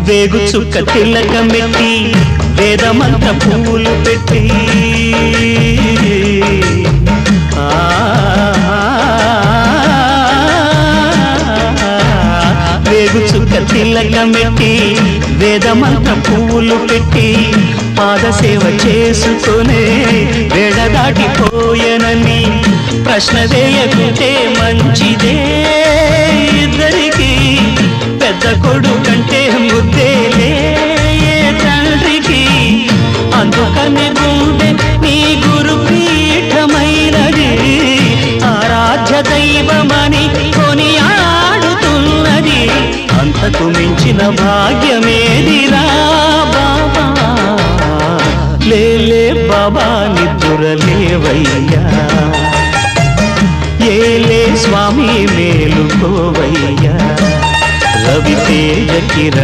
వేగు చుక్క తిలకమెట్టి వేదమంత్ర పువ్వులు పెట్టి వేగు చుక్క తిలకమెట్టి వేదమంత్ర పువ్వులు పెట్టి పాదసేవ చేసుకునే వేడ దాటిపోయనని ప్రశ్న వేయకుంటే మంచిదే ఇద్దరికి పెద్ద కొడుకంటే ముద్దేలే తండ్రికి అందుకని గుండె నీ గురు పీఠమైనది ఆరాధ్య దైవమని కొనియాడుతున్నది అంతకు మించిన భాగ్యమేదిరా బాబా లేలే బాబా నిద్దురలేవయ్యా ఏలే స్వామి మేలుకోవయ్యా రవితేజ కిరణ్